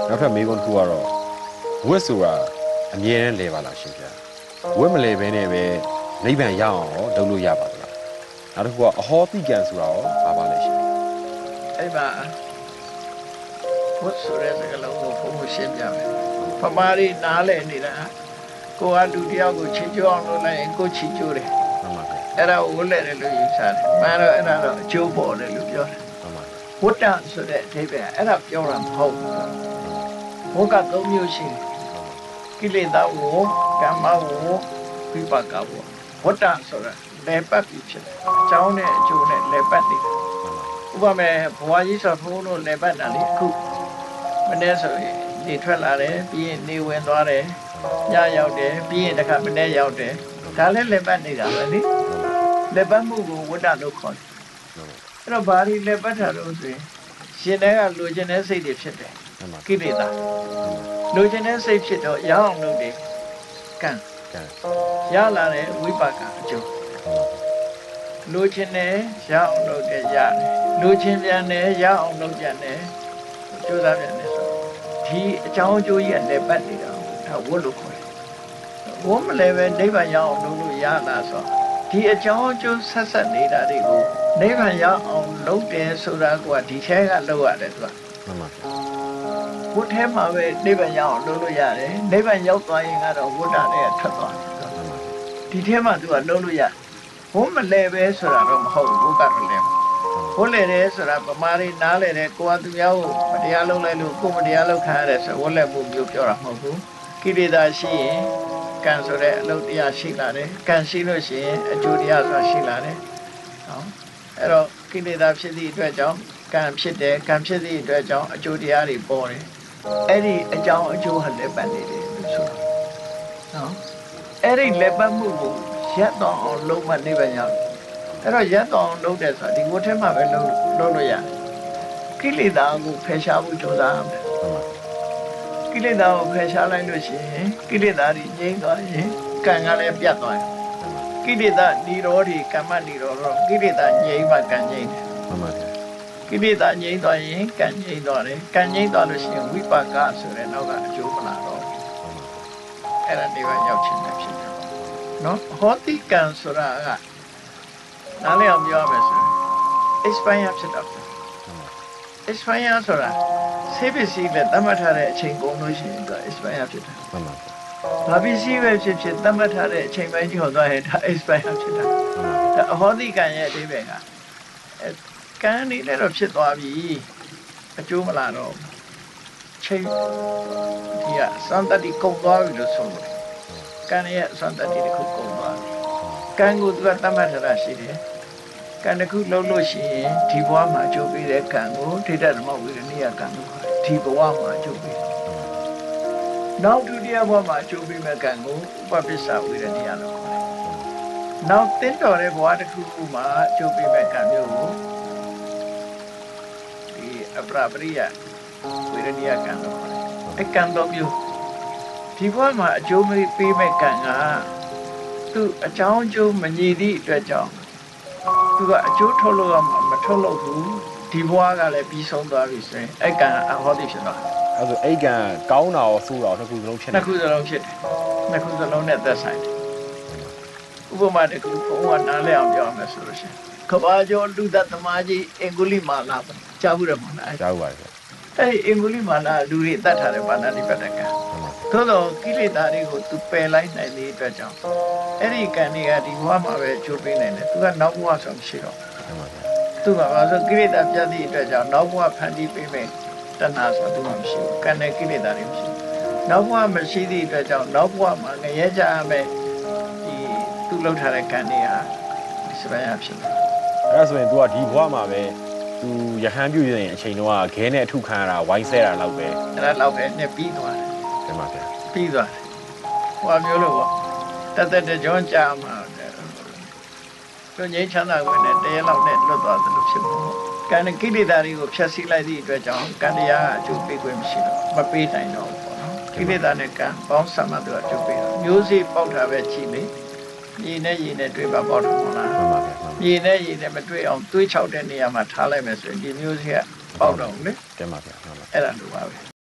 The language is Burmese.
နောက်ထပ်မေးခွန်းတစ်ခုကတော့ဝတ်ဆိုတာအမြဲတမ်းလဲပါလားရှင်ဗျာဝတ်မလဲဘဲနဲ့ပဲနိဗ္ဗာန်ရအောင်ရောလုပ်လို့ရပါသလားနောက်တစ်ခုကအဟောတိကံဆိုတာရောဘာပါလဲရှင်အဲ့မှာဝတ်ဆိုတဲ့စကားလုံးကိုဘုံကိုရှင်းပြမယ်ပမာရီနားလဲနေတာကိုကလူတယောက်ကိုချီကျိုးအောင်လုပ်လိုက်ရင်ကိုချီကျိုးတယ်မှန်ပါဗျာအဲ့ဒါဝတ်လဲတယ်လို့ယူဆတယ်မှန်တော့အဲ့ဒါတော့အကျိုးပေါ်တယ်လို့ပြောတယ်မှန်ပါဝတ္တဆိုတဲ့အဓိပ္ပာယ်အဲ့ဒါပြောတာမဟုတ်ဘူးဝတ်က၃မျိုးရှိတယ်ကိလေသာဝကမ္မဝဝိပါကဝဝတ္တဆိုတာလဲပတ်ပြီးဖြစ်တယ်အကြောင်းနဲ့အကျိုးနဲ့လဲပတ်နေတယ်ဥပမာဘဝကြီးဆိုဘုန်းတို့လဲပတ်တာလေအခုမနေ့ဆိုရင်နေထွက်လာတယ်ပြီးရင်နေဝင်သွားတယ်ညရောက်တယ်ပြီးရင်တစ်ခါမနေ့ရောက်တယ်ဒါလည်းလဲပတ်နေတာပဲလေလဲပတ်မှုကိုဝတ္တလို့ခေါ်တယ်အဲ့တော့ဘာဒီလဲပတ်တာလို့ဆိုရင်ရှင်တဲ့ကလိုချင်တဲ့စိတ်တွေဖြစ်တယ်ကိလေသာလိုချင်တဲ့စိတ်ဖြစ်တော့ရအောင်လုပ်တယ်ကံရလာတဲ့ဝိပါကအကျိုးလိုချင်တယ်ရအောင်လုပ်တယ်ရတယ်လိုချင်ပြန်တယ်ရအောင်လုပ်ပြန်တယ်ကြိုးစားပြန်တယ်ဆိုဒီအကြောင်းအကျိုးကြီးကလည်းပတ်နေတာဒါဝတ်လို့ခေါ်တယ်ဝတ်မလဲပဲနိဗ္ဗာန်ရအောင်လုပ်လို့ရလာဆိုဒီအကြောင်းအကျိုးဆက်ဆက်နေတာတွေကိုနိဗ္ဗာန်ရအောင်လုပ်တယ်ဆိုတာကဒီထဲကလုပ်ရတယ်သူကမှန်ပါဝတ်ထဲမှာပဲနိဗ္ဗာန်ရအောင်လုပ်လို့ရတယ်နိဗ္ဗာန်ရောက်သွားရင်ကတော့ဝတ်တာနဲ့ထွက်သွားတယ်ဒီထဲမှာသူကလုပ်လို့ရဘုံမလဲပဲဆိုတာတော့မဟုတ်ဘူးကတော့လဲဘုံလဲတယ်ဆိုတာဗမာတွေနားလဲတယ်ကိုကသူများကိုမတရားလုပ်လိုက်လို့ကိုမတရားလုပ်ခံရတယ်ဆိုဝတ်လဲမှုမျိုးပြောတာမဟုတ်ဘူးကိလေသာရှိရင်ကံဆိုတဲ့အလုပ်တရားရှိလာတယ်ကံရှိလို့ရှိရင်အကျိုးတရားဆိုတာရှိလာတယ်နော်အဲ့တော့ကိလေသာဖြစ်သည့်အတွက်ကြောင့်ကံဖြစ်တယ်ကံဖြစ်သည့်အတွက်ကြောင့်အကျိုးတရားတွေပေါ်တယ်အဲ့ဒီအကြောင်းအကျိုးဟာလက်ပတ်နေတယ်လို့ဆိုတာနော်အဲ့ဒီလက်ပတ်မှုကိုရက်တော့အောင်လုံးမနေပါညာအဲ့တော့ရက်တော့အောင်လုံးတယ်ဆိုတာဒီဝတ်ထဲမှာပဲလုံးလို့ရကိလေသာကိုဖယ်ရှားဖို့ကြိုးစားရမယ်ကိလေသာကိုဖယ်ရှားလိုက်လို့ရှိရင်ကိလေသာတွေငြိမ်းသွားရင်ကံကလည်းပြတ်သွားတယ်ကိလေသာនិရောဓိကမ္မនិရောဓကိလေသာငြိမ်းမှကံငြိမ်းတယ်မှန်ပါဗျာကိလေသာငြိမ်းသွားရင်ကံငြိမ်းသွားတယ်ကံငြိမ်းသွားလို့ရှိရင်ဝိပါကဆိုတဲ့နောက်ကအကျိုးမလာတော့အဲ့ဒါနေပါရောက်ခြင်းပဲဖြစ်တယ်နော်ဟောတိကံဆိုတာကနားလည်အောင်ပြောရမယ်ဆိုရင် expire ဖြစ်တော့ expire ဆိုတာဆေးပစ္စည်းနဲ့သတ်မှတ်ထားတဲ့အချိန်ကုန်လို့ရှိရင်တော့ expire ဖြစ်တယ်မှန်ပါဘာပစ္စည်းပဲဖြစ်ဖြစ်သတ်မှတ်ထားတဲ့အချိန်ပိုင်းကျော်သွားရင်ဒါ expire ဖြစ်တာဒါအဟောတိကံရဲ့အဓိပ္ပာယ်ကကံနေလည်းတော့ဖြစ်သွားပြီအကျိုးမလာတော့ချိန်ဒီကစံတတိကုန်သွားပြီလို့ဆိုလို့ကံရဲ့စံတတိတစ်ခုကုန်သွားပြီကံကိုသူကတတ်မှတ်ထားတာရှိတယ်ကံတစ်ခုလုံးလို့ရှိရင်ဒီဘဝမှာအကျိုးပေးတဲ့ကံကိုဒိဋ္ဌဓမ္မဝိရဏိယကံလို့ခေါ်တယ်ဒီဘဝမှာအကျိုးပေးနောက်ဒုတိယဘဝမှာအကျိုးပေးမဲ့ကံကိုဥပပစ္စဝိရဏိယလို့ခေါ်တယ်နောက်တင်းတော်တဲ့ဘဝတစ်ခုခုမှာအကျိုးပေးမဲ့ကံမျိုးကိုအပရာပရိယဝိရဏိယကံလို့ခေါ်တယ်အကံတော်မျိုးဒီဘဝမှာအကျိုးပေးမဲ့ကံကသူ့အကြောင်းအကျိုးမညီသည့်အတွက်ကြောင့်သူကအကျိုးထုတ်လို့မထုတ်လို့ဘူးဒီဘဝကလည်းပြီးဆုံးသွားပြီဆိုရင်အကံအဟောတိဖြစ်သွားတယ်အဲ့ဆိုအဲ့ကံကောင်းတာရောဆိုးတာရောနှစ်ခုစလုံးဖြစ်တယ်နှစ်ခုစလုံးဖြစ်တယ်နှစ်ခုစလုံးနဲ့သက်ဆိုင်တယ်ဥပမာတစ်ခုဘုံကနားလည်အောင်ပြောရမယ်ဆိုလို့ရှိရင်ကဘာကျော်လူသက်သမားကြီးအင်္ဂုလိမာလာကြားဘူးတယ်မလားကြားဘူးပါတယ်အဲ့ဒီအင်္ဂုလိမာလာလူတွေတတ်ထားတဲ့ဘာနာတိပတ္တကံသို့တော့ကိလေသာတွေကိုသူပယ်လိုက်နိုင်တဲ့အတွက်ကြောင့်အဲ့ဒီကံတွေကဒီဘဝမှာပဲကျိုးပေးနိုင်တယ်သူကနောက်ဘဝဆိုမရှိတော့သူကဘာလို့ကိလေသာပြတ်သည့်အတွက်ကြောင့်နောက်ဘဝဖန်တီးပေးမယ်တဏှာဆိုသူမှမရှိဘူးကံနဲ့ကိလေသာတွေမရှိဘူးနောက်ဘဝမရှိသည့်အတွက်ကြောင့်နောက်ဘဝမှာငရဲကြရမယ်ဒီသူလှုပ်ထားတဲ့ကံတွေဟာစပယ်ရဖြစ်တယ်အဲ့ဒါဆိုရင် तू ကဒီဘဝမှာပဲ तू ရဟန်းပြုရင်အချိန်တော့ခဲနဲ့အထုခံရတာဝိုင်းဆဲတာလောက်ပဲအဲ့ဒါလောက်ပဲနဲ့ပြီးသွားတယ်တင်ပါဗျာပြီးသွားတယ်ဟိုအမျိုးလို့ပေါ့တကြောင်းကြာမှာတို့ငြိမ်းချမ်းသာဝင်နဲ့တရေလောက်နဲ့လွတ်သွားသလိုဖြစ်မှာကံကိလေသာတွေကိုဖျက်ဆီးလိုက်သည့်အတွက်ကြောင့်ကံတရားအကျိုးပေးခွင့်မရှိတော့မပေးနိုင်တော့ဘူးပေါ့နော်ကိလေသာနဲ့ကံပေါင်းစပ်မှသူအကျိုးပေးတော့မျိုးစေ့ပေါက်တာပဲကြည့်လေရေနဲ့တွေ့ပါပေါက်တော့မလားမှန်ပါဗျာရေနဲ့မတွေ့အောင်တွေးချောက်တဲ့နေရာမှာထားလိုက်မယ်ဆိုရင်ဒီမျိုးစေ့ကပေါက်တော့လေတင်ပါဗျာအဲ့ဒါလိုပါပဲ